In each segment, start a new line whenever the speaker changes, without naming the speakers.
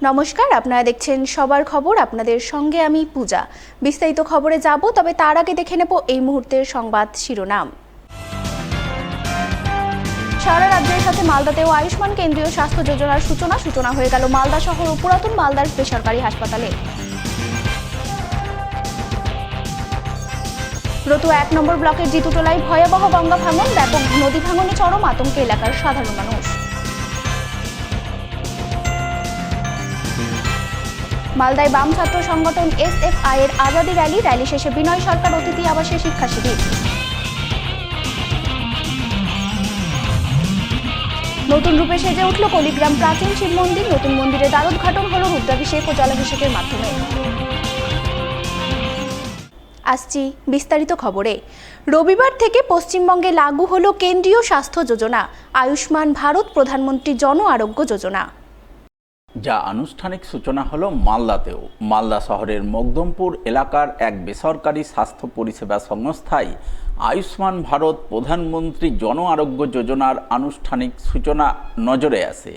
নমস্কার, আপনারা দেখছেন সবার খবর। আপনাদের সঙ্গে আমি পূজা। বিস্তারিত খবরে যাব, তবে তার আগে দেখে নেব এই মুহূর্তের সংবাদ শিরোনাম। সারা রাজ্যের সাথে মালদাতেও আয়ুষ্মান কেন্দ্রীয় স্বাস্থ্য যোজনার সূচনা হয়ে গেল মালদা শহর ও পুরাতন মালদার বেসরকারি হাসপাতালে। রতু ১ নম্বর ব্লকের জিতুটোলায় ভয়াবহ গঙ্গা ভাঙন, ব্যাপক নদী ভাঙনে চরম আতঙ্কে এলাকার সাধারণ মানুষ। মালদায় বাম ছাত্র সংগঠন SFI এর আজাদি র্যালি শেষে বিনয় সরকার অতিথি আবাসে শিক্ষা শিবির। নতুন রূপে সেজে উঠল কলিগ্রাম প্রাচীন শিব মন্দির। নতুন মন্দিরে দ্বারোদ্ঘাটন হল রুদ্রাভিষেক ও জলাভিষেকের মাধ্যমে। আসছি বিস্তারিত খবরে। রবিবার থেকে পশ্চিমবঙ্গে লাগু হলো কেন্দ্রীয় স্বাস্থ্য যোজনা আয়ুষ্মান ভারত প্রধানমন্ত্রী জন আরোগ্য যোজনা,
যা আনুষ্ঠানিক সূচনা হলো মালদাতেও। মালদা শহরের মকদমপুর এলাকার এক বেসরকারি স্বাস্থ্য পরিষেবা সংস্থায় আয়ুষ্মান ভারত প্রধানমন্ত্রী জন আরোগ্য যোজনার আনুষ্ঠানিক সূচনা নজরে আসে।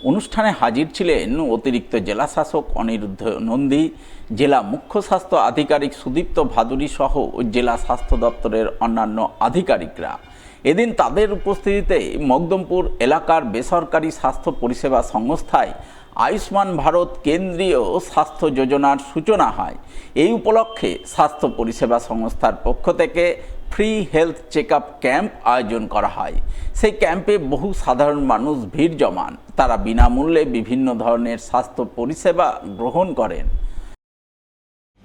অনুষ্ঠানে হাজির ছিলেন অতিরিক্ত জেলাশাসক অনিরুদ্ধ নন্দী, জেলা মুখ্য স্বাস্থ্য আধিকারিক সুদীপ্ত ভাদুরী সহ জেলা স্বাস্থ্য দপ্তরের অন্যান্য আধিকারিকরা। এদিন তাদের উপস্থিতিতে মকদমপুর এলাকার বেসরকারি স্বাস্থ্য পরিষেবা সংস্থায় আয়ুষ্মান ভারত কেন্দ্রীয় স্বাস্থ্য যোজনার সূচনা হয়। এই উপলক্ষে স্বাস্থ্য পরিষেবা সংস্থার পক্ষ থেকে free health check up camp আয়োজন করা হয়। সেই ক্যাম্পে বহু সাধারণ মানুষ ভিড় জমান। তারা বিনামূল্যে বিভিন্ন ধরনের স্বাস্থ্য পরিষেবা গ্রহণ করেন।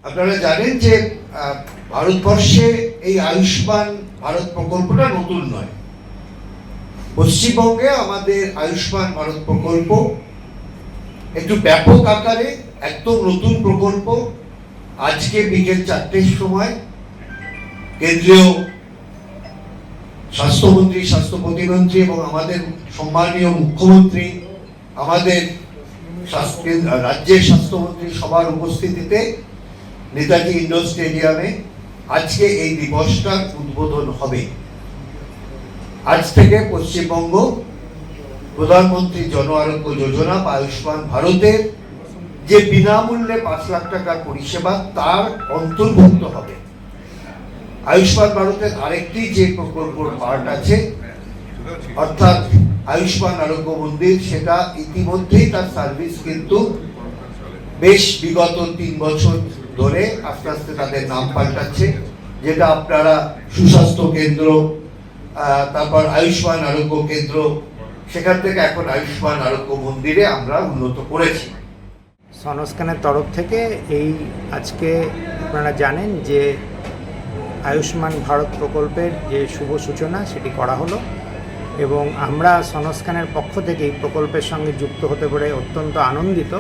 আপনারা জানেন যে ভারতবর্ষে এই আয়ুষ্মান ভারত প্রকল্পটা নতুন নয়। পশ্চিমবঙ্গে আমাদের আয়ুষ্মান ভারত প্রকল্প একটু ব্যাপক আকারে একদম নতুন প্রকল্প। আজকে বিকেল 4টের সময় কেন্দ্রীয় স্বাস্থ্যমন্ত্রী, স্বাস্থ্য প্রতিমন্ত্রী এবং আমাদের সম্মানীয় মুখ্যমন্ত্রী, আমাদের রাজ্যের স্বাস্থ্যমন্ত্রী সবার উপস্থিতিতে নেতাজি ইন্ডোর স্টেডিয়ামে আজকে এই দিবসটার উদ্বোধন হবে। আজ থেকে পশ্চিমবঙ্গ প্রধানমন্ত্রী জন আরোগ্য যোজনা বা আয়ুষ্মান ভারতের যে বিনামূল্যে 5 লাখ টাকার পরিষেবা তার অন্তর্ভুক্ত হবে। আয়ুষ্মান ভারতের আরেকটি যে প্রকল্পের পার্ট আছে, অর্থাৎ আয়ুষ্মান আরোগ্য মন্দির, সেটা ইতিমধ্যেই তার সার্ভিস কিন্তু বেশ বিগত 3 বছর ধরে আস্তে আস্তে তাদের নাম পাল্টাচ্ছে, যেটা আপনারা সুস্বাস্থ্য কেন্দ্র, তারপর আয়ুষ্মান আরোগ্য কেন্দ্র, সেখান থেকে এখন আয়ুষ্মান আরোগ্য মন্দিরে আমরা উন্নত করেছি।
সনস্ক্যানের তরফ থেকে এই আজকে আপনারা জানেন যে আয়ুষ্মান ভারত প্রকল্পের যে শুভ সূচনা সেটি করা হলো এবং আমরা সনস্ক্যানের পক্ষ থেকে এই প্রকল্পের সঙ্গে যুক্ত হতে পেরে অত্যন্ত আনন্দিত।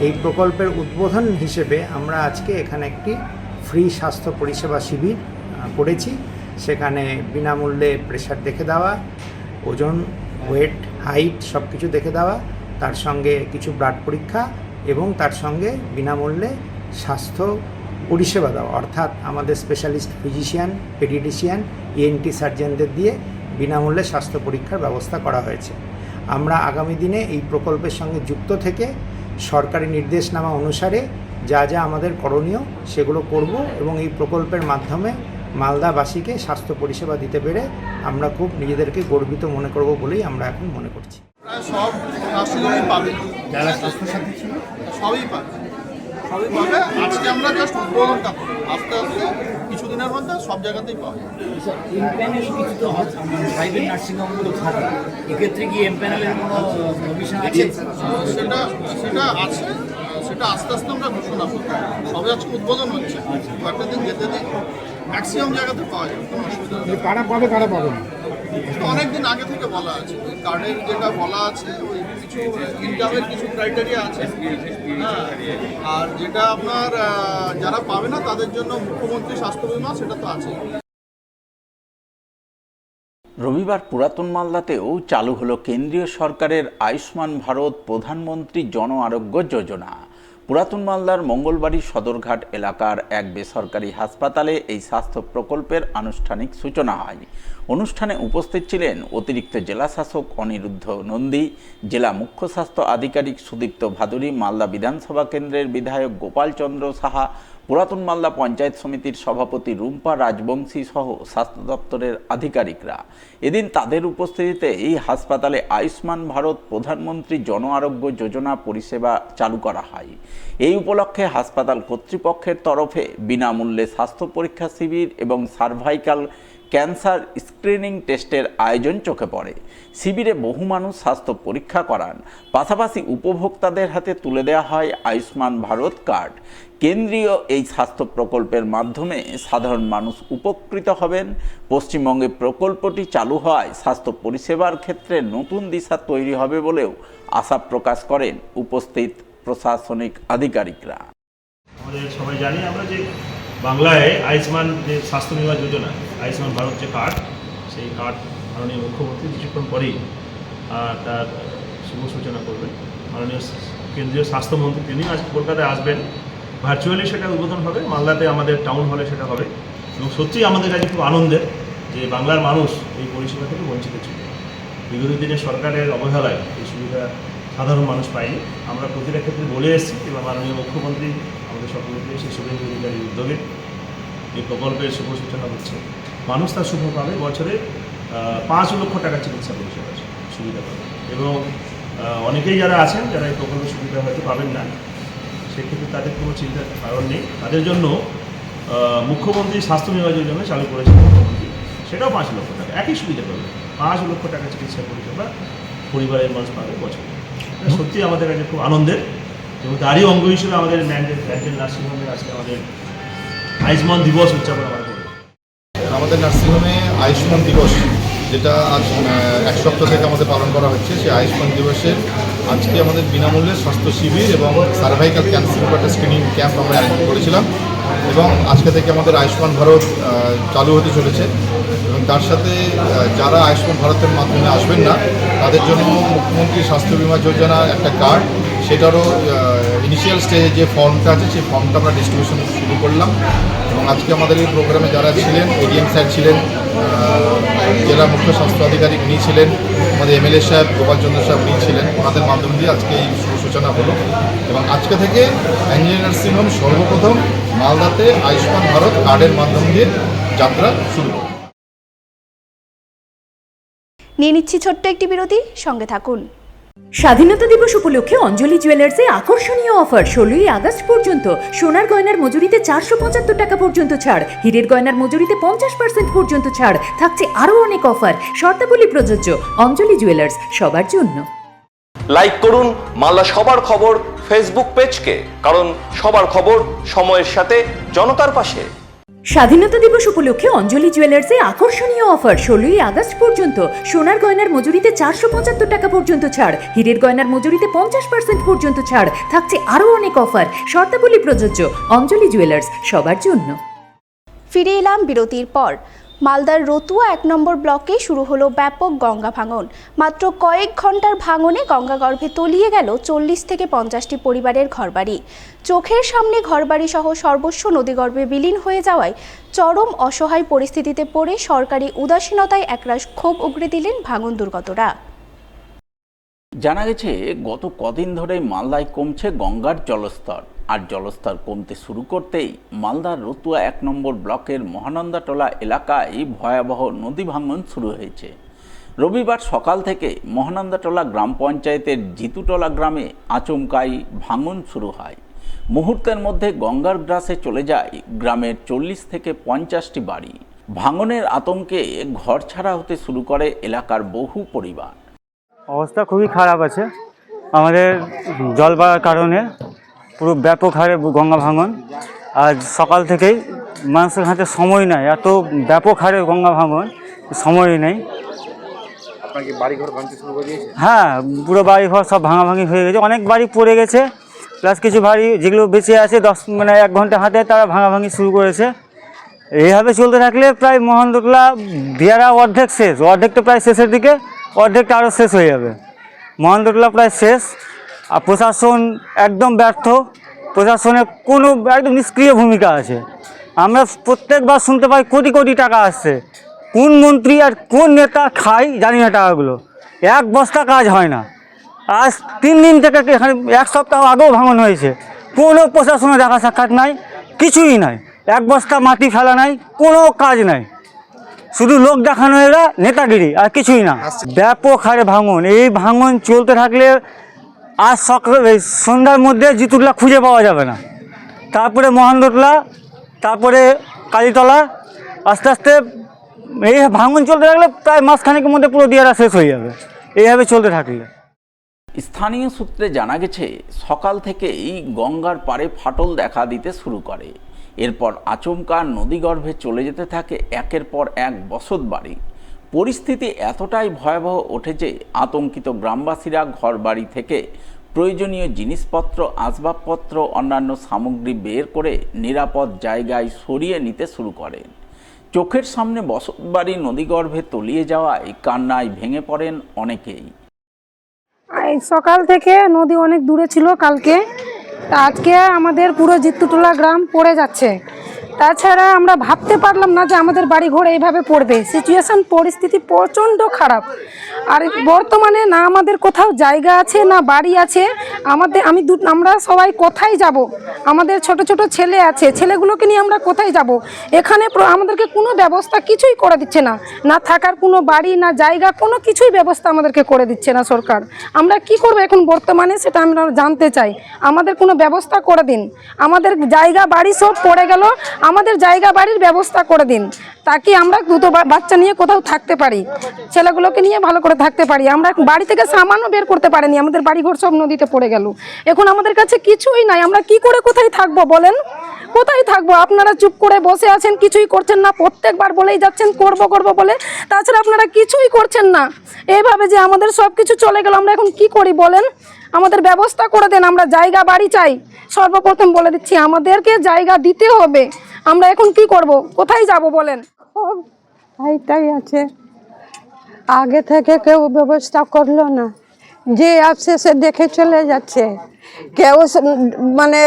এই প্রকল্পের উদ্বোধন হিসেবে আমরা আজকে এখানে একটি ফ্রি স্বাস্থ্য পরিষেবা শিবির করেছি। সেখানে বিনামূল্যে প্রেশার দেখে দেওয়া, ওজন, ওয়েট, হাইট সব কিছু দেখে দেওয়া, তার সঙ্গে কিছু ব্লাড পরীক্ষা এবং তার সঙ্গে বিনামূল্যে স্বাস্থ্য পরিষেবা দেওয়া, অর্থাৎ আমাদের স্পেশালিস্ট ফিজিশিয়ান, পেডিয়াট্রিশিয়ান, ENT সার্জনদের দিয়ে বিনামূল্যে স্বাস্থ্য পরীক্ষার ব্যবস্থা করা হয়েছে। আমরা আগামী দিনে এই প্রকল্পের সঙ্গে যুক্ত থেকে সরকারি নির্দেশনামা অনুসারে যা যা আমাদের করণীয় সেগুলো করব এবং এই প্রকল্পের মাধ্যমে মালদাবাসীকে স্বাস্থ্য পরিষেবা দিতে পেরে আমরা খুব নিজেদেরকে গর্বিত মনে করব বলেই আমরা এখন মনে করছি।
প্রায় সব নার্সিংহোমই পাবে, যারা স্বাস্থ্যসাথী ছিল সবই পাবে। আজকে আমরা জাস্ট উদ্বোধনটা করব, আস্তে আস্তে কিছুদিনের মধ্যে সব জায়গাতেই পাওয়া যাবে।
এমপ্যানেল কিছু তো প্রাইভেট নার্সিংহোমগুলো থাকে, এক্ষেত্রে কি এমপ্যানেলের কোনো প্রভিশন আছে?
সেটা আছে, সেটা আস্তে আস্তে আমরা ঘোষণা করব। সবে আজকে উদ্বোধন হচ্ছে, একটা দিন যেতে দিই, ম্যাক্সিমাম জায়গাতে পাওয়া যাবে, কোনো অসুবিধা নেই।
কারা পাবে কারা পাবে না
অনেকদিন আগে থেকে বলা আছে, ওই কার্ডের যেটা বলা আছে, ওই কিছু ইনকামের কিছু ক্রাইটেরিয়া আছে, হ্যাঁ। আর যেটা আপনার যারা পাবে না তাদের জন্য মুখ্যমন্ত্রী স্বাস্থ্য বীমা, সেটা তো আছে।
রবিবার পুরাতন মালদাতেও চালু হলো কেন্দ্রীয় সরকারের আয়ুষ্মান ভারত প্রধানমন্ত্রী জন আরোগ্য যোজনা। পুরাতন মালদার মঙ্গলবাড়ি সদরঘাট এলাকার এক বেসরকারি হাসপাতালে এই স্বাস্থ্য প্রকল্পের আনুষ্ঠানিক সূচনা হয়। অনুষ্ঠানে উপস্থিত ছিলেন অতিরিক্ত জেলাশাসক অনিরুদ্ধ নন্দী, জেলা মুখ্য স্বাস্থ্য আধিকারিক সুদীপ্ত ভাদুরী, মালদা বিধানসভা কেন্দ্রের বিধায়ক গোপাল চন্দ্র সাহা, পুরাতন মালদা পঞ্চায়েত সমিতির সভাপতি রুম্পা রাজবংশী সহ স্বাস্থ্য দপ্তরের আধিকারিকরা। এদিন তাদের উপস্থিতিতে এই হাসপাতালে আয়ুষ্মান ভারত প্রধানমন্ত্রী জন আরোগ্য যোজনা পরিষেবা চালু করা হয়। এই উপলক্ষে হাসপাতাল কর্তৃপক্ষের তরফে বিনামূল্যে স্বাস্থ্য পরীক্ষা শিবির এবং সার্ভাইকাল ক্যান্সার স্ক্রিনিং টেস্টের আয়োজন চোখে পড়ে। শিবিরে বহু মানুষ স্বাস্থ্য পরীক্ষা করান। পাশাপাশি উপভোক্তাদের হাতে তুলে দেওয়া হয় আয়ুষ্মান ভারত কার্ড। কেন্দ্রীয় এই স্বাস্থ্য প্রকল্পের মাধ্যমে সাধারণ মানুষ উপকৃত হবেন। পশ্চিমবঙ্গে প্রকল্পটি চালু হয় স্বাস্থ্য পরিষেবার ক্ষেত্রে নতুন দিশা তৈরি হবে বলেও আশা প্রকাশ করেন উপস্থিত প্রশাসনিক আধিকারিকরা।
আমাদের সবাই জানি আমরা যে বাংলায় আয়ুষ্মান যে স্বাস্থ্য বিমা যোজনা, আয়ুষ্মান ভারত যে কার্ড, সেই কার্ড মাননীয় মুখ্যমন্ত্রী কিছুক্ষণ পরেই তার শুভ সূচনা করবেন। মাননীয় কেন্দ্রীয় স্বাস্থ্যমন্ত্রী তিনি আজ কলকাতায় আসবেন, ভার্চুয়ালি সেটা উদ্বোধন হবে। মালদাতে আমাদের টাউন হলে সেটা হবে এবং সত্যিই আমাদের কাছে খুব আনন্দের যে বাংলার মানুষ এই পরিষেবা থেকে বঞ্চিত ছিল। বিগত দিনে সরকারের অবহেলায় এই সুবিধা সাধারণ মানুষ পায়নি। আমরা প্রতিটা ক্ষেত্রে বলে এসেছি এবং মাননীয় মুখ্যমন্ত্রী আমাদের সকলকে সেই শুভেন্দু অধিকারীর উদ্যোগে এই প্রকল্পের শুভ সূচনা হচ্ছে। মানুষ তার শুভ পাবে, বছরে 5 লক্ষ টাকা চিকিৎসা পরিষেবা সুবিধা পাবে এবং অনেকেই যারা আছেন যারা এই প্রকল্পের সুবিধা হয়তো পাবেন না, সেক্ষেত্রে তাদের কোনো চিন্তার কারণ নেই। তাদের জন্য মুখ্যমন্ত্রী স্বাস্থ্য বিমা যোজনা চালু করেছেন মুখ্যমন্ত্রী, সেটাও 5 লক্ষ টাকা, একই সুবিধা পাবে। 5 লক্ষ টাকা চিকিৎসা পরিষেবা পরিবারের মানুষ পাবে বছরে। সত্যি আমাদের কাছে খুব আনন্দের এবং তারই অঙ্গ হিসেবে আমাদের ম্যান্ডেল নার্সিংহোমে আজকে আমাদের আয়ুষ্মান দিবস উদযাপন আমরা করি।
আমাদের নার্সিংহোমে আয়ুষ্মান দিবস, যেটা আজ 1 সপ্তাহ থেকে আমাদের পালন করা হচ্ছে, সেই আয়ুষ্মান দিবসের আজকে আমাদের বিনামূল্যে স্বাস্থ্য শিবির এবং সার্ভাইকাল ক্যান্সার একটা স্ক্রিনিং ক্যাম্প আমরা আয়োজন করেছিলাম এবং আজকে থেকে আমাদের আয়ুষ্মান ভারত চালু হতে চলেছে এবং তার সাথে যারা আয়ুষ্মান ভারতের মাধ্যমে আসবেন না তাদের জন্য মুখ্যমন্ত্রী স্বাস্থ্য বিমা যোজনা একটা কার্ড, সেটারও ইনিশিয়াল স্টেজে যে ফর্মটা আছে সেই ফর্মটা আমরা ডিস্ট্রিবিউশন শুরু করলাম এবং আজকে আমাদের এই প্রোগ্রামে যারা ছিলেন, এডিএম স্যার ছিলেন, জেলা মুখ্য স্বাস্থ্য আধিকারিক উনি ছিলেন, আমাদের এমএলএ সাহেব গোপাল চন্দ্র সাহেব উনি ছিলেন, ওনাদের মাধ্যম দিয়ে আজকে এই সূচনা হলো এবং আজকে থেকে অ্যাঞ্জেলি নার্সিংহোম সর্বপ্রথম মালদাতে আয়ুষ্মান ভারত কার্ডের মাধ্যম দিয়ে যাত্রা শুরু করবে।
নিয়ে নিচ্ছি ছোট্ট একটি বিরতি, সঙ্গে থাকুন।
স্বাধীনতা দিবস উপলক্ষে অঞ্জলি জুয়েলার্সে আকর্ষণীয় অফার 16ই আগস্ট পর্যন্ত। সোনার গয়নার মজুরিতে 475 টাকা পর্যন্ত ছাড়, হীরের গয়নার মজুরিতে 50% পর্যন্ত ছাড়, থাকছে আরও অনেক অফার। শর্তাবলী প্রযোজ্য। অঞ্জলি জুয়েলার্স, সবার জন্য।
লাইক করুন মালদা সবার খবর ফেসবুক পেজকে, কারণ সবার খবর সময়ের সাথে জনতার পাশে।
স্বাধীনতা দিবস উপলক্ষে অঞ্জলি জুয়েলার্সে আকর্ষণীয় অফার 16ই আগস্ট পর্যন্ত। সোনার গয়নার মজুরিতে 475 টাকা পর্যন্ত ছাড়, হীরের গয়নার মজুরিতে 50% পর্যন্ত ছাড়, থাকছে আরও অনেক অফার। শর্তাবলী প্রযোজ্য। অঞ্জলি জুয়েলার্স, সবার জন্য।
ফিরে এলাম বিরতির পর। মালদার রতুয়া 1 নম্বর ব্লকে শুরু হলো ব্যাপক গঙ্গা ভাঙন। মাত্র কয়েক ঘন্টার ভাঙনে গঙ্গাগর্ভে তলিয়ে গেল 40 থেকে 50টি পরিবারের ঘরবাড়ি। চোখের সামনে ঘরবাড়ি সহ সর্বস্ব নদীগর্ভে বিলীন হয়ে যাওয়ায় চরম অসহায় পরিস্থিতিতে পড়ে সরকারি উদাসীনতায় একরাশ ক্ষোভ উগরে দিলেন ভাঙন দুর্গতরা।
জানা গেছে গত কদিন ধরে মালদায় কমছে গঙ্গার জলস্তর, আর জলস্তর কমতে শুরু করতেই মালদার রতুয়া 1 নম্বর ব্লকের মহানন্দাটোলা এলাকায় ভয়াবহ নদী ভাঙন শুরু হয়েছে। রবিবার সকাল থেকে মহানন্দাটোলা গ্রাম পঞ্চায়েতের জিতুটোলা গ্রামে আচমকাই ভাঙন শুরু হয়। মুহূর্তের মধ্যে গঙ্গার গ্রাসে চলে যায় গ্রামের 40 থেকে 50টি বাড়ি। ভাঙনের আতঙ্কে ঘরছাড়া হতে শুরু করে এলাকার বহু পরিবার।
অবস্থা খুবই খারাপ আছে। আমাদের জল বাড়ার কারণে পুরো ব্যাপক হারে গঙ্গা ভাঙন। আজ সকাল থেকেই মানুষের হাতে সময় নাই, এত ব্যাপক হারে গঙ্গা ভাঙন, সময় নেই।
আপনার কি বাড়িঘর ভাঙতে শুরু করে দিয়েছে?
হ্যাঁ, পুরো বাড়িঘর সব ভাঙাভাঙি হয়ে গেছে। অনেক বাড়ি পড়ে গেছে, প্লাস কিছু বাড়ি যেগুলো বেঁচে আছে 1 ঘন্টা হাতে তারা ভাঙাভাঙি শুরু করেছে। এইভাবে চলতে থাকলে প্রায় মহানন্দাটোলা দিয়ারা অর্ধেক শেষ, অর্ধেক তো প্রায় শেষের দিকে, অর্ধেকটা আরও শেষ হয়ে যাবে। মহানন্দাটোলা প্রায় শেষ, আর প্রশাসন একদম ব্যর্থ। প্রশাসনের কোনো একদম নিষ্ক্রিয় ভূমিকা আছে। আমরা প্রত্যেকবার শুনতে পাই কোটি কোটি টাকা আসছে, কোন মন্ত্রী আর কোন নেতা খায় জানি না টাকাগুলো, এক বস্তা কাজ হয় না। আজ 3 দিন থেকে এখানে 1 সপ্তাহ আগেও ভাঙন হয়েছে, কোনো প্রশাসনের দেখা সাক্ষাৎ নাই, কিছুই নাই, এক বস্তা মাটি ফেলা নাই, কোনো কাজ নাই, শুধু লোক দেখানো এরা নেতাগিরি আর কিছুই না। ব্যাপক হারে ভাঙন, এই ভাঙন চলতে থাকলে আজ সন্ধ্যার মধ্যে জিতুল্লা খুঁজে পাওয়া যাবে না, তারপরে মহানদোতলা, তারপরে কালীতলা, আস্তে আস্তে এই ভাঙন চলতে থাকলে প্রায় মাসখানেকের মধ্যে পুরো দিয়ারা শেষ হয়ে যাবে এইভাবে চলতে থাকলে।
স্থানীয় সূত্রে জানা গেছে সকাল থেকেই গঙ্গার পাড়ে ফাটল দেখা দিতে শুরু করে, এরপর আচমকা নদীগর্ভে চলে যেতে থাকে একের পর এক বসতবাড়ি। পরিস্থিতি এতটাই ভয়াবহ ওঠে যে আতঙ্কিত গ্রামবাসীরা ঘরবাড়ি থেকে প্রয়োজনীয় জিনিসপত্র, আসবাবপত্র, অন্যান্য সামগ্রী বের করে নিরাপদ জায়গায় সরিয়ে নিতে শুরু করেন। চোখের সামনে বসতবাড়ি নদীগর্ভে তলিয়ে যাওয়ায় কান্নায় ভেঙে পড়েন অনেকেই।
সকাল থেকে নদী অনেক দূরে ছিল কালকে, আজকে আমাদের পুরো জিত্তুটোলা গ্রাম পড়ে যাচ্ছে। তাছাড়া আমরা ভাবতে পারলাম না যে আমাদের বাড়ি ঘর এইভাবে পড়বে। সিচুয়েশন পরিস্থিতি প্রচণ্ড খারাপ। আর বর্তমানে না আমাদের কোথাও জায়গা আছে না বাড়ি আছে। আমরা সবাই কোথায় যাব? আমাদের ছোট ছোট ছেলে আছে, ছেলেগুলোকে নিয়ে আমরা কোথায় যাব? এখানে আমাদেরকে কোনো ব্যবস্থা কিছুই করে দিচ্ছে না, না থাকার কোনো বাড়ি না জায়গা, কোনো কিছুই ব্যবস্থা আমাদেরকে করে দিচ্ছে না সরকার। আমরা কি করব এখন বর্তমানে সেটা আমরা জানতে চাই। আমাদের কোনো ব্যবস্থা করে দিন। আমাদের জায়গা বাড়ি সব পড়ে গেল, আমাদের জায়গা বাড়ির ব্যবস্থা করে দিন, তাকে আমরা দুটো বাচ্চা নিয়ে কোথাও থাকতে পারি, ছেলেগুলোকে নিয়ে ভালো করে থাকতে পারি। আমরা বাড়ি থেকে সামান্য বের করতে পারিনি, আমাদের বাড়িঘর সব নদীতে পড়ে গেল। এখন আমাদের কাছে কিছুই নাই, আমরা কি করে কোথায় থাকবো বলেন? কোথায় থাকবো? আপনারা চুপ করে বসে আছেন, কিছুই করছেন না, প্রত্যেকবার বলেই যাচ্ছেন করব করব বলে, তাছাড়া আপনারা কিছুই করছেন না। এইভাবে যে আমাদের সব কিছু চলে গেল, আমরা এখন কি করি বলেন? আমাদের ব্যবস্থা করে দেন, আমরা জায়গা বাড়ি চাই। সর্বপ্রথম বলে দিচ্ছি, আমাদেরকে জায়গা দিতে হবে। আমরা এখন কি করব? কোথায় যাব বলেন?
এইটাই আছে, আগে থেকে কেউ ব্যবস্থা করলো না, যে আসছে সে দেখে চলে যাচ্ছে। কেউ মানে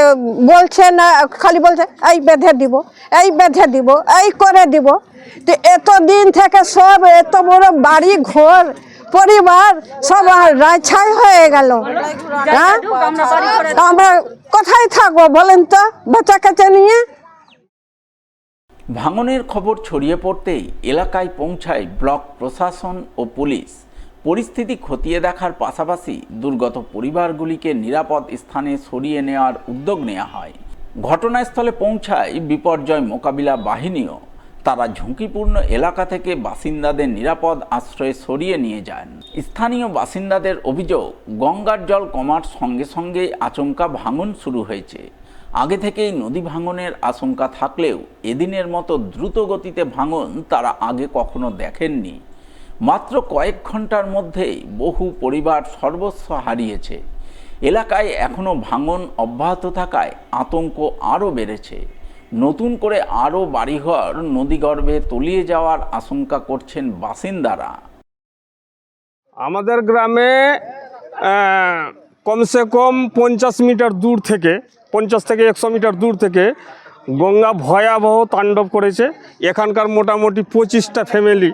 বলছে না, খালি বলছে এই বেঁধে দিব, এই বেঁধে দিব, এই করে দিব। তো এতদিন থেকে সব এত বড় বাড়ি ঘর পরিবার সব রাইছাই হয়ে গেল। হ্যাঁ, আমরা কোথায় থাকবো বলেন তো বাচ্চা কাচ্চা নিয়ে?
ভাঙনের খবর ছড়িয়ে পড়তেই এলাকায় পৌঁছায় ব্লক প্রশাসন ও পুলিশ। পরিস্থিতি খতিয়ে দেখার পাশাপাশি দুর্গত পরিবারগুলিকে নিরাপদ স্থানে সরিয়ে নেওয়ার উদ্যোগ নেওয়া হয়। ঘটনাস্থলে পৌঁছায় বিপর্যয় মোকাবিলা বাহিনীও। তারা ঝুঁকিপূর্ণ এলাকা থেকে বাসিন্দাদের নিরাপদ আশ্রয়ে সরিয়ে নিয়ে যান। স্থানীয় বাসিন্দাদের অভিযোগ, গঙ্গার জল কমার সঙ্গে সঙ্গে আচমকা ভাঙন শুরু হয়েছে। আগে থেকেই নদী ভাঙনের আশঙ্কা থাকলেও এদিনের মতো দ্রুত গতিতে ভাঙন তারা আগে কখনো দেখেননি। মাত্র কয়েক ঘন্টার মধ্যেই বহু পরিবার সর্বস্ব হারিয়েছে। এলাকায় এখনও ভাঙন অব্যাহত থাকায় আতঙ্ক আরও বেড়েছে। নতুন করে আরও বাড়িঘর নদীগর্ভে তলিয়ে যাওয়ার আশঙ্কা করছেন বাসিন্দারা।
আমাদের গ্রামে কমসে কম 50 মিটার দূর থেকে 50 থেকে 100 মিটার দূর থেকে গঙ্গা ভয়াবহ তাণ্ডব করেছে। এখানকার মোটামুটি 25টা ফ্যামিলি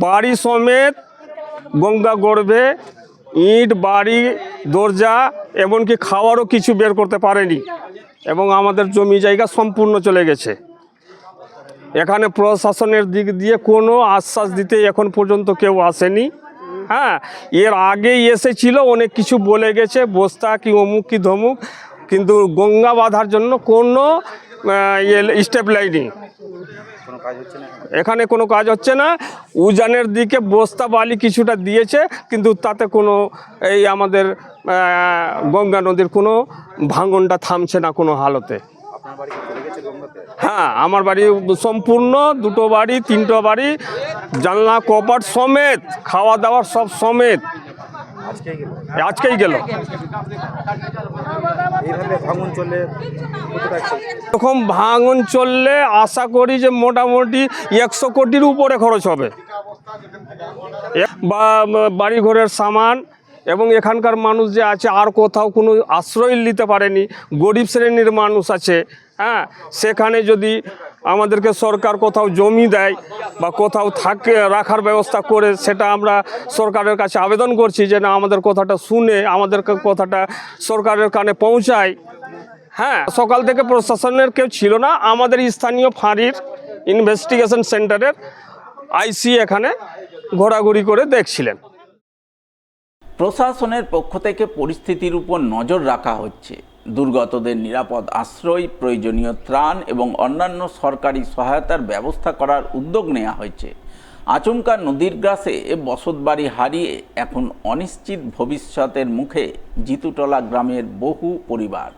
বাড়ি সমেত গঙ্গা গর্ভে, ইট, বাড়ি, দরজা, এমনকি খাওয়ারও কিছু বের করতে পারেনি এবং আমাদের জমি জায়গা সম্পূর্ণ চলে গেছে। এখানে প্রশাসনের দিক দিয়ে কোনো আশ্বাস দিতে এখন পর্যন্ত কেউ আসেনি। হ্যাঁ, এর আগেই এসেছিল, অনেক কিছু বলে গেছে, বস্তা কি অমুক কি ধমুক, কিন্তু গঙ্গা বাঁধার জন্য কোনো স্টেপ লাইনি। এখানে কোনো কাজ হচ্ছে না। উজানের দিকে বস্তা বালি কিছুটা দিয়েছে, কিন্তু তাতে কোনো এই আমাদের গঙ্গা নদীর কোনো ভাঙনটা থামছে না কোনো হালতে। হ্যাঁ, আমার বাড়ি সম্পূর্ণ, 2টো বাড়ি, 3টো বাড়ি, জানলা কপাট সমেত, খাওয়া দাওয়ার সব সমেত আজকেই গেল। এরকম ভাঙন চললে আশা করি যে মোটামুটি 100 কোটির উপরে খরচ হবে। বা বাড়িঘরের সামান এবং এখানকার মানুষ যে আছে আর কোথাও কোনো আশ্রয় নিতে পারেনি, গরিব শ্রেণীর মানুষ আছে, হ্যাঁ, সেখানে যদি আমাদেরকে সরকার কোথাও জমি দেয় বা কোথাও রাখার ব্যবস্থা করে, সেটা আমরা সরকারের কাছে আবেদন করছি যে না, আমাদের কথাটা শুনে আমাদের কথাটা সরকারের কানে পৌঁছায়। হ্যাঁ, সকাল থেকে প্রশাসনের কেউ ছিল না, আমাদের স্থানীয় ফাঁড়ির ইনভেস্টিগেশন সেন্টারের আইসি এখানে ঘোরাঘুরি করে দেখছিলেন।
প্রশাসনের পক্ষ থেকে পরিস্থিতির উপর নজর রাখা হচ্ছে। দুর্গতদের নিরাপদ আশ্রয়, প্রয়োজনীয় ত্রাণ এবং অন্যান্য সরকারি সহায়তার ব্যবস্থা করার উদ্যোগ নেওয়া হয়েছে। আচমকা নদীর গ্রাসে বসতবাড়ি হারিয়ে এখন অনিশ্চিত ভবিষ্যতের মুখে জিতুটলা গ্রামের বহু পরিবার।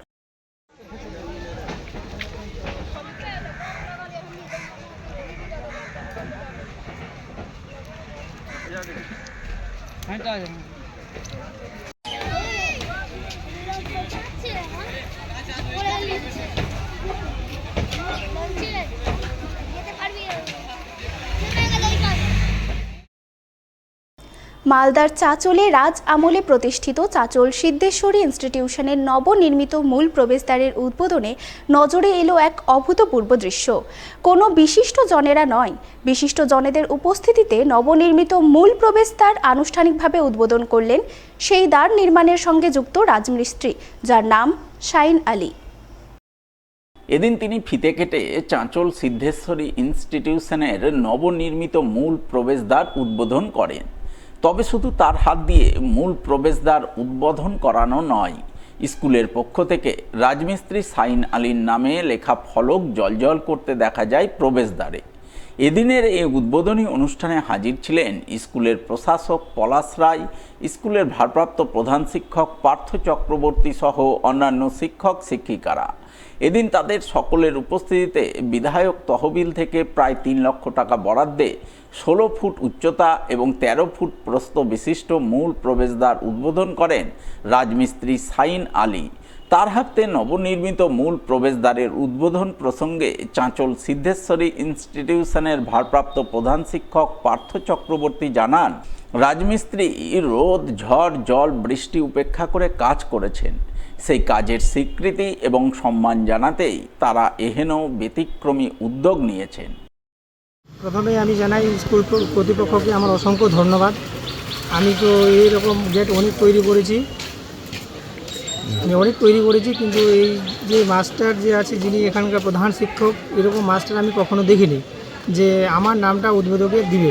মালদার চাঁচলে রাজ আমলে প্রতিষ্ঠিত চাঁচল সিদ্ধেশ্বরী ইনস্টিটিউশনের নবনির্মিত মূল প্রবেশদ্বারের উদ্বোধনে নজরে এলো এক অভূতপূর্ব দৃশ্য। কোনো বিশিষ্ট জনেরা নয়, বিশিষ্ট জনেদের উপস্থিতিতে নবনির্মিত মূল প্রবেশদ্বার আনুষ্ঠানিকভাবে উদ্বোধন করলেন সেই দ্বার নির্মাণের সঙ্গে যুক্ত রাজমিস্ত্রি, যার নাম শাইন আলী।
এদিন তিনি ফিতে কেটে চাঁচল সিদ্ধেশ্বরী ইনস্টিটিউশনের নবনির্মিত মূল প্রবেশদ্বার উদ্বোধন করেন। তবে শুধু তার হাত দিয়ে মূল প্রবেশদ্বার উদ্বোধন করানো নয়, স্কুলের পক্ষ থেকে রাজমিস্ত্রি শাইন আলীর নামে লেখা ফলক জ্বলজ্বল করতে দেখা যায় প্রবেশদ্বারে। এদিনের এই উদ্বোধনী অনুষ্ঠানে হাজির ছিলেন স্কুলের প্রশাসক পলাশ রায়, স্কুলের ভারপ্রাপ্ত প্রধান শিক্ষক পার্থ চক্রবর্তী সহ অন্যান্য শিক্ষক শিক্ষিকারা। এদিন তাদের সকলের উপস্থিতিতে বিধায়ক তহবিল থেকে প্রায় 3 লক্ষ টাকা বরাদ্দে 16 ফুট উচ্চতা এবং 13 ফুট প্রস্থ বিশিষ্ট মূল প্রবেশদ্বার উদ্বোধন করেন রাজমিস্ত্রি শাইন আলী। তার হাতে নবনির্মিত মূল প্রবেশদ্বারের উদ্বোধন প্রসঙ্গে চাঁচল সিদ্ধেশ্বরী ইনস্টিটিউশনের ভারপ্রাপ্ত প্রধান শিক্ষক পার্থ চক্রবর্তী জানান, রাজমিস্ত্রি রোদ, ঝড়, জল, বৃষ্টি উপেক্ষা করে কাজ করেছেন। সেই কাজের স্বীকৃতি এবং সম্মান জানাতেই তারা এহেন ব্যতিক্রমী উদ্যোগ নিয়েছেন।
প্রথমে আমি জানাই স্কুল কর্তৃপক্ষকে আমার অসংখ্য ধন্যবাদ। আমি তো এইরকম গেট অনেক তৈরি করেছি, কিন্তু এই যে মাস্টার যে আছে, যিনি এখানকার প্রধান শিক্ষক, এরকম মাস্টার আমি কখনো দেখিনি যে আমার নামটা উদ্বোধকে দিবে।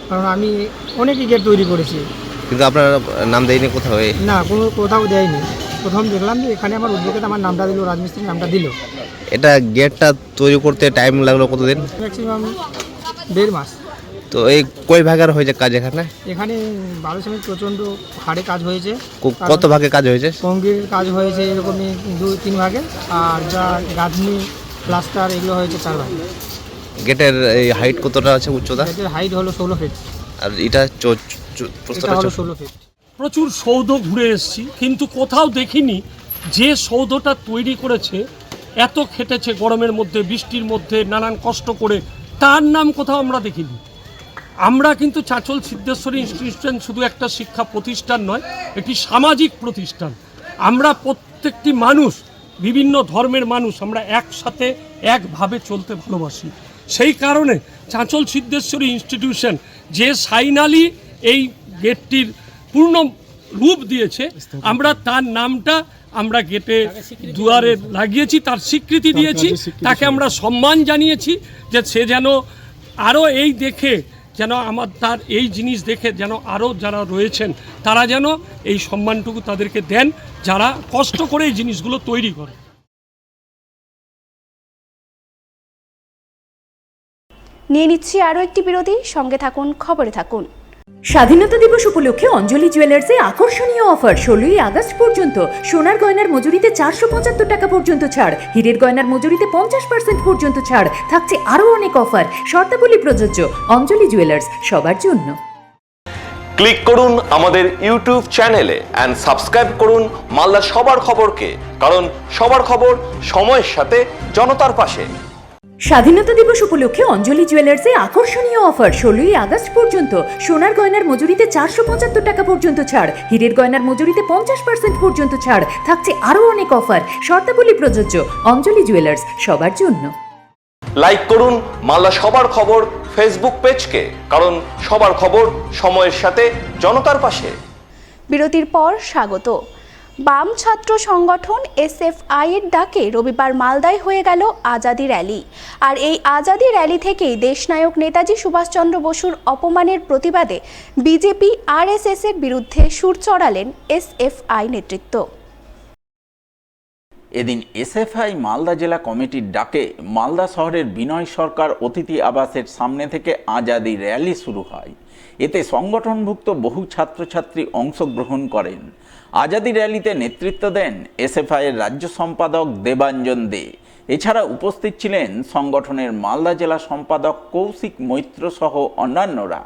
কারণ আমি অনেকই গেট তৈরি করেছি,
কিন্তু আপনার নাম দেয়নি কোথাও?
না, কোথাও দেয়নি। প্রথম দেখলাম যে এখানে আমার উদ্যোগে আমার নামটা দিল, রাজমিস্ত্রির নামটা দিল।
এটা গেটটা তৈরি করতে টাইম লাগলো কতদিন?
ম্যাক্সিমাম 1.5 মাস।
তো এই কয় ভাগের হয়েছে কাজ এখানে?
এখানে 12 সময় প্রচণ্ড হারে কাজ হয়েছে।
কত ভাগে কাজ হয়েছে?
কংক্রিট কাজ হয়েছে এরকমই 2-3 ভাগে, আর যা গাঁথনি, প্লাস্টার, এগুলো হয়েছে 4 ভাগে।
গেটের এই হাইট কতটা আছে, উচ্চতা?
গেটের হাইট হলো 16 ফিট।
আর এটা
হলো 16 ফিট।
প্রচুর সৌধ ঘুরে এসেছি, কিন্তু কোথাও দেখিনি যে সৌধটা তৈরি করেছে, এত খেটেছে গরমের মধ্যে, বৃষ্টির মধ্যে, নানান কষ্ট করে, তার নাম কোথাও আমরা দেখিনি। আমরা কিন্তু চাঁচল সিদ্ধেশ্বরী ইনস্টিটিউশন শুধু একটা শিক্ষা প্রতিষ্ঠান নয়, একটি সামাজিক প্রতিষ্ঠান। আমরা প্রত্যেকটি মানুষ, বিভিন্ন ধর্মের মানুষ, আমরা একসাথে একভাবে চলতে ভালোবাসি। সেই কারণে চাঁচল সিদ্ধেশ্বরী ইনস্টিটিউশন যে শাইন আলী এই গেটটির পূর্ণ রূপ দিয়েছে, আমরা তার নামটা আমরা গেটে দুয়ারে লাগিয়েছি, তার স্বীকৃতি দিয়েছি, তাকে আমরা সম্মান জানিয়েছি যে সে যেন আরও এই দেখে, যেন তার এই জিনিস দেখে যেন আরও যারা রয়েছেন তারা যেন এই সম্মানটুকু তাদেরকে দেন, যারা কষ্ট করে এই জিনিসগুলো তৈরি করে।
নিয়ে নিচ্ছি আরও একটি বিরতি, সঙ্গে থাকুন, খবরে থাকুন।
স্বাধীনতা দিবস উপলক্ষে অঞ্জলি জুয়েলার্সে আকর্ষণীয় অফার। 16ই আগস্ট পর্যন্ত সোনার গয়নার মজুরিতে 475 টাকা পর্যন্ত ছাড়, হীরের গয়নার মজুরিতে 50% পর্যন্ত ছাড়, থাকছে আরও অনেক অফার। শর্তাবলী প্রযোজ্য। অঞ্জলি জুয়েলার্স, সবার জন্য।
ক্লিক করুন আমাদের ইউটিউব চ্যানেলে এন্ড সাবস্ক্রাইব করুন মালদার সবার খবরকে, কারণ সবার খবর সময়ের সাথে জনতার পাশে।
স্বাধীনতা দিবস উপলক্ষে অঞ্জলি জুয়েলার্সে আকর্ষণীয় অফার 16ই আগস্ট পর্যন্ত সোনার গয়নার মজুরিতে 475 টাকা পর্যন্ত ছাড়, হীরের গয়নার মজুরিতে 50% পর্যন্ত ছাড়, থাকছে আরও অনেক অফার। শর্তাবলী প্রযোজ্য। অঞ্জলি জুয়েলার্স, সবার জন্য।
লাইক করুন মালদা সবার খবর ফেসবুক পেজকে, কারণ সবার খবর সময়ের সাথে জনতার পাশে।
বিরতির পর স্বাগত। বাম ছাত্র সংগঠন এসএফআই এর ডাকে রবিবার মালদায় হয়ে গেল আজাদি র্যালি। আর এই আজাদি র্যালি থেকেই দেশনায়ক নেতাজি সুভাষচন্দ্র বসুর অপমানের প্রতিবাদে বিজেপি আরএসএস এর বিরুদ্ধে সুর চড়ালেন এসএফআই নেতৃত্ব।
এদিন এসএফআই মালদা জেলা কমিটির ডাকে মালদা শহরের বিনয় সরকার অতিথি আবাসের সামনে থেকে আজাদি র্যালি শুরু হয়। এতে সংগঠনভুক্ত বহু ছাত্রছাত্রী অংশগ্রহণ করেন। আজাদি র্যালিতে নেতৃত্ব দেন এসএফআই এর রাজ্য সম্পাদক দেবাঞ্জন দে। এছাড়া উপস্থিত ছিলেন সংগঠনের মালদা জেলা সম্পাদক কৌশিক মৈত্র সহ অন্যান্যরা।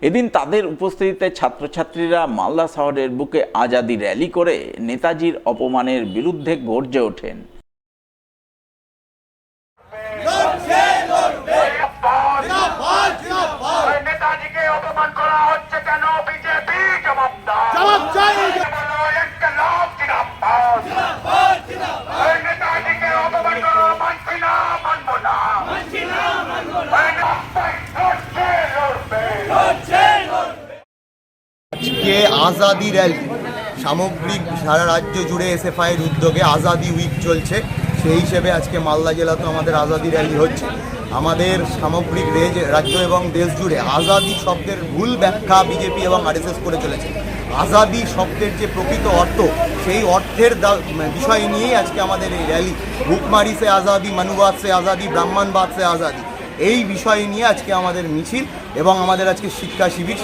এদিন তাদের উপস্থিতিতে ছাত্রছাত্রীরা মালদা শহরের বুকে আজাদি র্যালি করে নেতাজির অপমানের বিরুদ্ধে গর্জে ওঠেন।
নেতাজিকে অপমান করা হচ্ছে কেন? বিজেপি জবাব দাও। নেতাজিকে অপমান করা মানছি না, মানবো না।
আজকে আজাদি র্যালি সামগ্রিক সারা রাজ্য জুড়ে এসএফআই এর উদ্যোগে আজাদি উইক চলছে, সেই হিসেবে আজকে মালদা জেলা তো আমাদের আজাদি র্যালি হচ্ছে। আমাদের সামগ্রিক রাজ্য এবং দেশ জুড়ে আজাদি শব্দের ভুল ব্যাখ্যা বিজেপি এবং আরএসএস করে চলেছে। আজাদি শব্দের যে প্রকৃত অর্থ, সেই অর্থের বিষয় নিয়েই আজকে আমাদের এই র্যালি। ভুকমারি সে আজাদি, মনুবাদ সে আজাদি, ব্রাহ্মণবাদ সে আজাদি, এই বিষয় নিয়ে আজকে আমাদের মিছিল এবং আমাদের আজকে শিক্ষা শিবির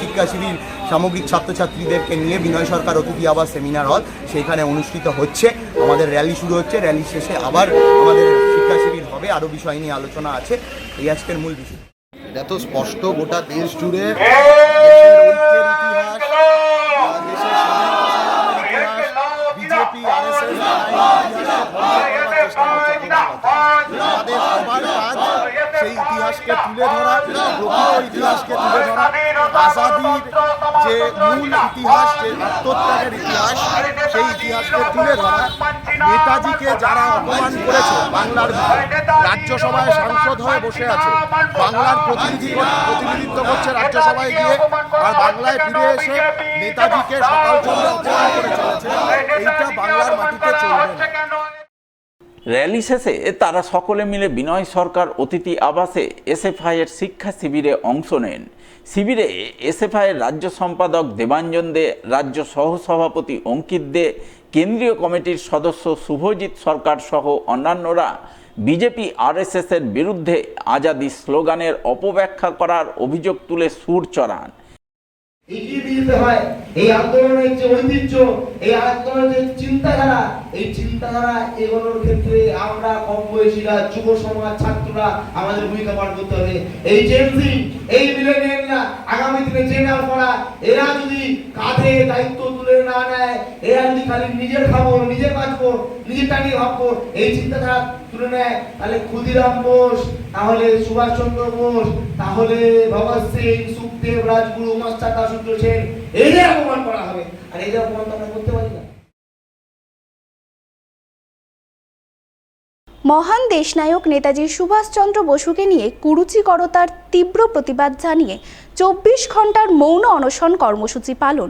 সামগ্রিক ছাত্রছাত্রীদেরকে নিয়ে বিনয় সরকার অতিথি আবাস সেমিনার হল সেইখানে অনুষ্ঠিত হচ্ছে। আমাদের র্যালি শুরু হচ্ছে, র্যালি শেষে আবার আমাদের শিক্ষা শিবির হবে, আরও বিষয় নিয়ে আলোচনা আছে। এই আজকের মূল বিষয়। এটা তো স্পষ্ট গোটা দেশ জুড়ে বিজেপি আরএসএস আমাদের সবার কাজ সেই ইতিহাসকে তুলে ধরা, প্রকৃত ইতিহাসকে তুলে ধরা, আজাদির যে মূল ইতিহাস, যে আত্মত্যাগের ইতিহাস, সেই ইতিহাসকে তুলে ধরা। নেতাজিকে যারা অপমান করেছে, বাংলার রাজ্যসভায় সাংসদ হয়ে বসে আছে, বাংলার প্রতিনিধিত্ব করছে রাজ্যসভায় গিয়ে, আর বাংলায় ফিরে এসে নেতাজিকে সকাল সন্ধ্যা অপমান করে চলেছে, এইটা বাংলার মাটিতে চলবে না।
র্যালি শেষে তারা সকলে মিলে বিনয় সরকার অতিথি আবাসে এসএফআই এর শিক্ষা শিবিরে অংশ নেন। শিবিরে এসএফআই এর রাজ্য সম্পাদক দেবাঞ্জন দে, রাজ্য সহসভাপতি অঙ্কিত দে, কেন্দ্রীয় কমিটির সদস্য শুভজিৎ সরকার সহ অন্যান্যরা বিজেপি আরএসএস এর বিরুদ্ধে আজাদি স্লোগানের অপব্যাখ্যা করার অভিযোগ তুলে সুর চড়ান।
এগিয়ে দিতে হয় এই আন্দোলনের যে ঐতিহ্য, এই আন্দোলনের যে চিন্তাধারা, এই চিন্তাধারা এগোনোর ক্ষেত্রে আমরা কম বয়সীরা, যুব সমাজ, ছাত্ররা আমাদের ভূমিকা পালন করতে হবে। এই জেনজি, এই মিলেনিয়ালরা, আগামী দিনে জেনারেল পড়া, এরা যদি কাঁধে দায়িত্ব তুলে না নেয়, এরা যদি খালি নিজের খাবো, নিজের বাঁচবো, নিজেরটা নিয়ে ভাববো, এই চিন্তাধারা তুলে নেয়, তাহলে ক্ষুদিরাম বোস, তাহলে সুভাষচন্দ্র বোস, তাহলে ভগৎ সিং, সুখদেব, রাজগুরু, মাস্টারদা, সূর্য সেন, এদের অপমান করা হবে। আর এদের অপমান তো আমরা করতে পারি না।
মহান দেশনায়ক নেতাজি সুভাষচন্দ্র বসুকে নিয়ে কুরুচিকরতার তীব্র প্রতিবাদ জানিয়ে 24 ঘন্টার মৌন অনশন কর্মসূচি পালন।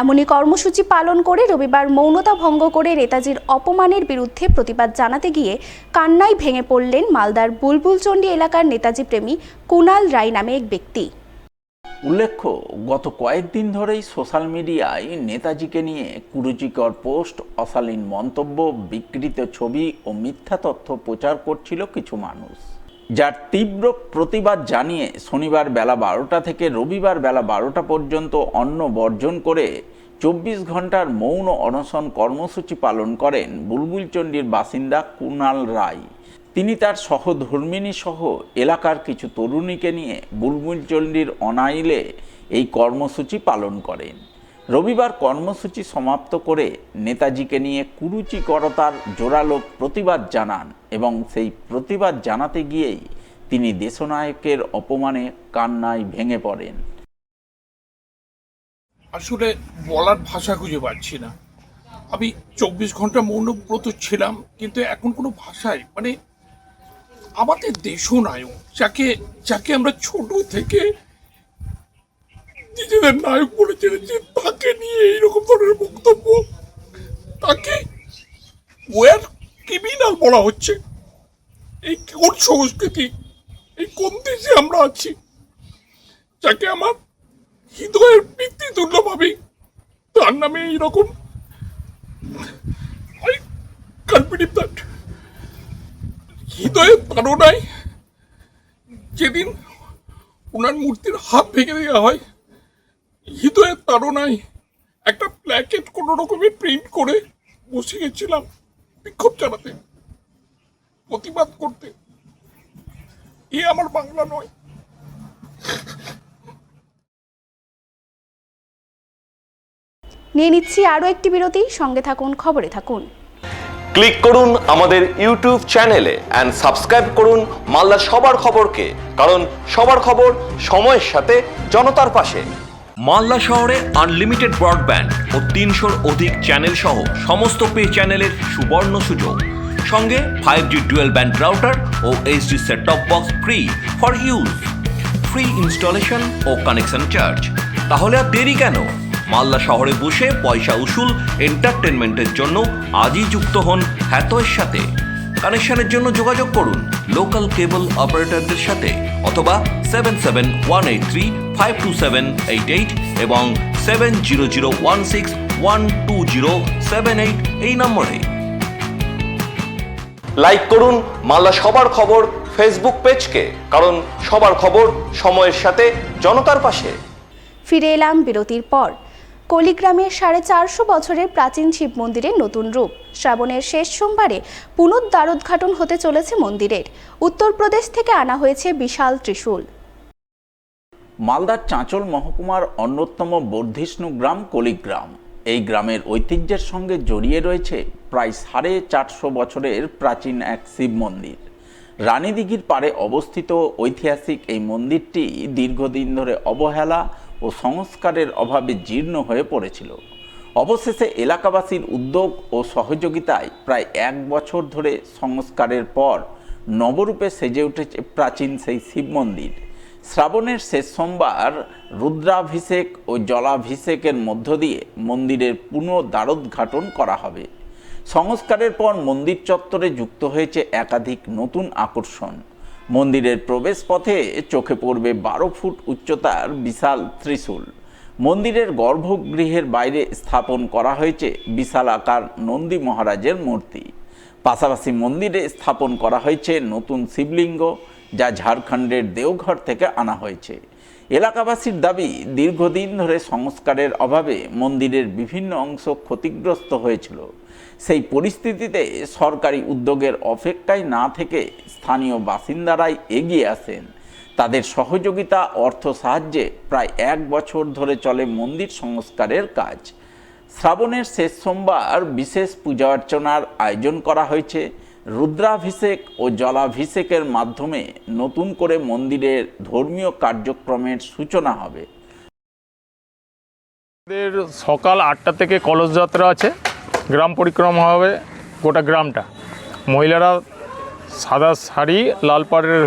এমনই কর্মসূচি পালন করে রবিবার মৌনতা ভঙ্গ করে নেতাজির অপমানের বিরুদ্ধে প্রতিবাদ জানাতে গিয়ে কান্নায় ভেঙে পড়লেন মালদার বুলবুলচন্ডী এলাকার নেতাজি প্রেমী কুণাল রায় নামে এক ব্যক্তি।
উল্লেখ্য, গত কয়েকদিন ধরেই সোশ্যাল মিডিয়ায় নেতাজিকে নিয়ে কুরুচিকর পোস্ট, অশালীন মন্তব্য, বিকৃত ছবি ও মিথ্যা তথ্য প্রচার করছিল কিছু মানুষ, যার তীব্র প্রতিবাদ জানিয়ে শনিবার বেলা 12টা থেকে রবিবার বেলা 12টা পর্যন্ত অন্ন বর্জন করে 24 ঘন্টার মৌন অনশন কর্মসূচি পালন করেন বুলবুলচন্ডীর বাসিন্দা কুণাল রায়। তিনি তার সহধর্মিণী সহ এলাকার কিছু তরুণীকে নিয়ে বুলবুলচন্ডীর অনাইলে এই কর্মসূচি পালন করেন। রবিবার কর্মসূচি সমাপ্ত করে নেতাজিকে নিয়ে কুরুচিকরতার জোরালো প্রতিবাদ জানান এবং সেই প্রতিবাদ জানাতে গিয়েই তিনি দেশনায়কের অপমানে কান্নায় ভেঙে পড়েন।
আসলে বলার ভাষা খুঁজে পাচ্ছি না। আমি 24 ঘন্টা মৌনব্রত ছিলাম, কিন্তু এখন কোনো ভাষায় মানে আমাদের দেশনায়ক যাকে আমরা ছোট থেকে নিজেদের নায়ক বলে চেনেছি, তাকে নিয়ে এইরকম ধরনের বক্তব্য, তাকে ওয়ার ক্রিমিনাল বলা হচ্ছে। এই কোন সংস্কৃতি, এই কোন দেশে আমরা আছি? যাকে আমার হৃদয়ের পিতৃতুল্য ভাবি, তার নামে এইরকম, I can't believe that। হৃদয়ের তাড়নায় যেদিন ওনার মূর্তির হাত ভেঙে দেওয়া হয়, হৃদয়ের তাড়নায় একটা প্ল্যাকেট কোনো রকমের প্রিন্ট করে বসে গেছিলাম বিক্ষোভ জানাতে, প্রতিবাদ করতে। এ আমার বাংলা নয়।
নিয়ে নিচ্ছি আরও একটি বিরতি, সঙ্গে থাকুন, খবরে থাকুন।
ক্লিক করুন আমাদের ইউটিউব চ্যানেলে এন্ড সাবস্ক্রাইব করুন মালদা সবার খবরকে, কারণ সবার খবর সময়ের সাথে জনতার পাশে। মালদা শহরে আনলিমিটেড ব্রডব্যান্ড ও 300-র অধিক চ্যানেল সহ সমস্ত পে চ্যানেলের সুবর্ণ সুযোগ, সঙ্গে 5G ডুয়াল ব্যান্ড রাউটার ও HD set top box free for use, free installation ও কানেকশন চার্জ। তাহলে আর দেরি কেন? মালদা শহরে বসে পয়সা উসুল এন্টারটেনমেন্টের জন্য আজই যুক্ত হন হ্যাথওয়ের সাথে। কানেকশনের জন্য যোগাযোগ করুন লোকাল কেবল অপারেটরদের সাথে অথবা 7718352788 এবং 7001612078 এই নম্বরে। লাইক করুন মালদা সবার খবর ফেসবুক পেজকে, কারণ সবার খবর সময়ের সাথে জনতার পাশে।
ফিরে এলাম বিরতির পর। কলিগ্রামের 450 বছরের প্রাচীন শিব মন্দিরের নতুন রূপ। শ্রাবণের শেষ সোমবারে পুনরুদ্ধারোদ্ঘাটন হতে চলেছে মন্দিরের। উত্তরপ্রদেশ থেকে আনা হয়েছে বিশাল ত্রিশূল।
মালদার চাঁচল মহকুমার অন্যতম বর্ধিষ্ণু গ্রাম কলিগ্রাম। এই গ্রামের ঐতিহ্যের সঙ্গে জড়িয়ে রয়েছে প্রায় 450 বছরের প্রাচীন এক শিব মন্দির। রানীদিঘির পাড়ে অবস্থিত ঐতিহাসিক এই মন্দিরটি দীর্ঘদিন ধরে অবহেলা ও সংস্কারের অভাবে জীর্ণ হয়ে পড়েছিল। অবশেষে এলাকাবাসীর উদ্যোগ ও সহযোগিতায় প্রায় 1 বছর ধরে সংস্কারের পর নবরূপে সেজে উঠেছে প্রাচীন সেই শিব মন্দির। শ্রাবণের শেষ সোমবার রুদ্রাভিষেক ও জলাভিষেকের মধ্য দিয়ে মন্দিরের পুনরুদ্ধারোদ্ঘাটন করা হবে। সংস্কারের পর মন্দির চত্বরে যুক্ত হয়েছে একাধিক নতুন আকর্ষণ। মন্দিরের প্রবেশপথে চোখে পড়বে 12 ফুট উচ্চতার বিশাল ত্রিশূল। মন্দিরের গর্ভগৃহের বাইরে স্থাপন করা হয়েছে বিশাল আকার নন্দী মহারাজের মূর্তি। পাশাপাশি মন্দিরে স্থাপন করা হয়েছে নতুন শিবলিঙ্গ, যা ঝাড়খণ্ডের দেওঘর থেকে আনা হয়েছে। এলাকাবাসীর দাবি, দীর্ঘদিন ধরে সংস্কারের অভাবে মন্দিরের বিভিন্ন অংশ ক্ষতিগ্রস্ত হয়েছিল। সেই পরিস্থিতিতে সরকারি উদ্যোগের অপেক্ষায় না থেকে স্থানীয় বাসিন্দারাই এগিয়ে আসেন। তাদের সহযোগিতা অর্থ সাহায্যে প্রায় 1 বছর ধরে চলে মন্দির সংস্কারের কাজ। শ্রাবণের শেষ সোমবার বিশেষ পূজা অর্চনার আয়োজন করা হয়েছে। রুদ্রাভিষেক ও জলাভিষেকের মাধ্যমে নতুন করে মন্দিরের ধর্মীয় কার্যক্রমের সূচনা হবে।
আমাদের সকাল 8টা থেকে কলস যাত্রা আছে, গ্রাম পরিক্রমা হবে গোটা গ্রামটা। মহিলারা সাদা শাড়ি লাল পাড়ের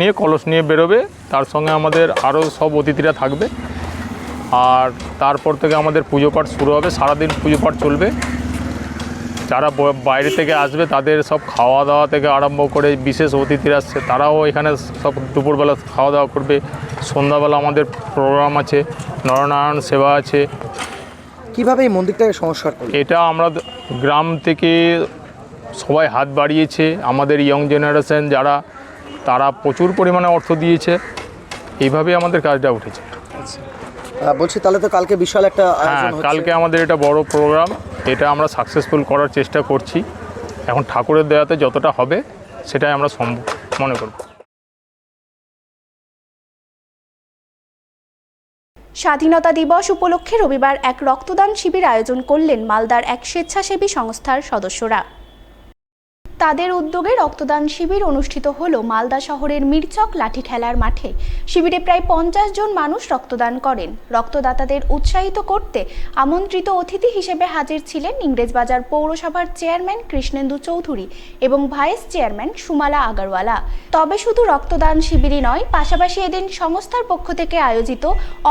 নিয়ে কলস নিয়ে বেরোবে, তার সঙ্গে আমাদের আরও সব অতিথিরা থাকবে। আর তারপর থেকে আমাদের পুজো পাঠ শুরু হবে, সারাদিন পুজো পাঠ চলবে। যারা বাইরে থেকে আসবে তাদের সব খাওয়া দাওয়া থেকে আরম্ভ করে বিশেষ অতিথিরা আসছে তারাও এখানে সব দুপুরবেলা খাওয়া দাওয়া করবে। সন্ধ্যাবেলা আমাদের প্রোগ্রাম আছে, নরনারায়ণ সেবা আছে।
কিভাবে এই মন্দিরটাকে সংস্কার করবে?
এটা আমরা গ্রাম থেকে সবাই হাত বাড়িয়েছে, আমাদের ইয়ং জেনারেশন যারা, তারা প্রচুর পরিমাণে অর্থ দিয়েছে। এইভাবেই আমাদের কাজটা উঠেছে।
বলছি তাহলে তো কালকে বিশাল একটা আয়োজন হচ্ছে।
কালকে আমাদের এটা বড় প্রোগ্রাম, এটা আমরা সাকসেসফুল করার চেষ্টা করছি। এখন ঠাকুরের দয়াতে যতটা হবে সেটাই আমরা সম্ভব মনে করব।
স্বাধীনতা দিবস উপলক্ষে রবিবার এক রক্তদান শিবির আয়োজন করলেন মালদার এক স্বেচ্ছাসেবী সংস্থার সদস্যরা। তাদের উদ্যোগে রক্তদান শিবির অনুষ্ঠিত হলো মালদা শহরের মিরচক লাঠি খেলার মাঠে। শিবিরে প্রায় 50 জন মানুষ রক্তদান করেন। রক্তদাতাদের উৎসাহিত করতে আমন্ত্রিত অতিথি হিসেবে হাজির ছিলেন ইংরেজবাজার পৌরসভার চেয়ারম্যান কৃষ্ণেন্দু চৌধুরী এবং ভাইস চেয়ারম্যান সুমালা আগারওয়ালা। তবে শুধু রক্তদান শিবিরই নয়, পাশাপাশি এদিন সংস্থার পক্ষ থেকে আয়োজিত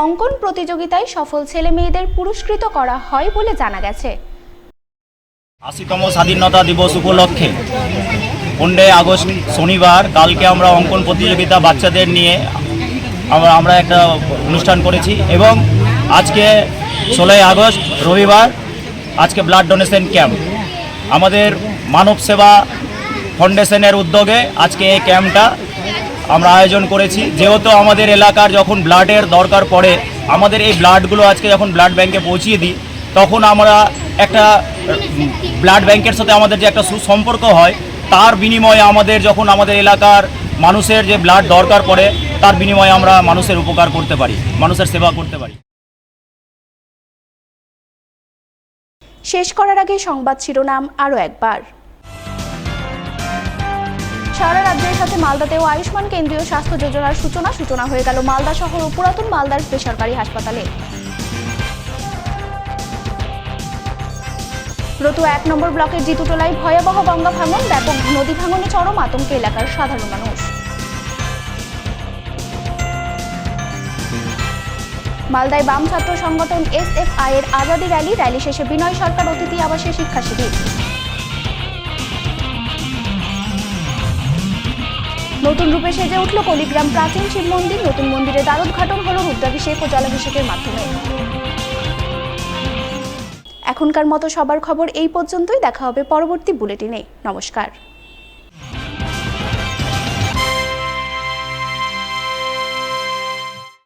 অঙ্কন প্রতিযোগিতায় সফল ছেলে মেয়েদের পুরস্কৃত করা হয় বলে জানা গেছে।
80তম স্বাধীনতা দিবস উপলক্ষে 15 আগস্ট শনিবার কালকে আমরা অঙ্কন প্রতিযোগিতা বাচ্চাদের নিয়ে আমরা একটা অনুষ্ঠান করেছি এবং আজকে 16 আগস্ট রবিবার আজকে ব্লাড ডোনেশন ক্যাম্প আমাদের মানব সেবা ফাউন্ডেশনের উদ্যোগে আজকে এই ক্যাম্পটা আমরা আয়োজন করেছি। যেহেতু আমাদের এলাকার যখন ব্লাডের দরকার পড়ে, আমাদের এই ব্লাডগুলো আজকে যখন ব্লাড ব্যাংকে পৌঁছিয়ে দিই, তখন আমরা একটা ব্লাড ব্যাংকের সাথে আমাদের যে একটা সুসম্পর্ক হয়, তার বিনিময়ে আমাদের যখন আমাদের এলাকার মানুষের যে ব্লাড দরকার পড়ে, তার বিনিময়ে আমরা মানুষের উপকার করতে পারি, মানুষের সেবা করতে পারি।
শেষ করার আগে সংবাদ শিরোনাম আরও একবার। সারা রাজ্যের সাথে মালদাতেও আয়ুষ্মান কেন্দ্রীয় স্বাস্থ্য যোজনার সূচনা হয়ে গেল মালদা শহর ও পুরাতন মালদার বেসরকারি হাসপাতালে। রতুয়া 1 নম্বর ব্লকের জিতুটোলায় ভয়াবহ গঙ্গা ভাঙন, ব্যাপক নদী ভাঙনে চরম আতঙ্কে এলাকার সাধারণ মানুষ। মালদায় বাম ছাত্র সংগঠন SFI এর আজাদি র্যালি শেষে বিনয় সরকার অতিথি আবাসে শিক্ষা শিবির। নতুন রূপে সেজে উঠল কলিগ্রাম প্রাচীন শিব মন্দির। নতুন মন্দিরে দ্বারোদ্ঘাটন হল রুদ্রাভিষেক ও জলাভিষেকের মাধ্যমে। এখনকার মতো সবার খবর এই পর্যন্তই। দেখা হবে পরবর্তী বুলেটিনে। নমস্কার।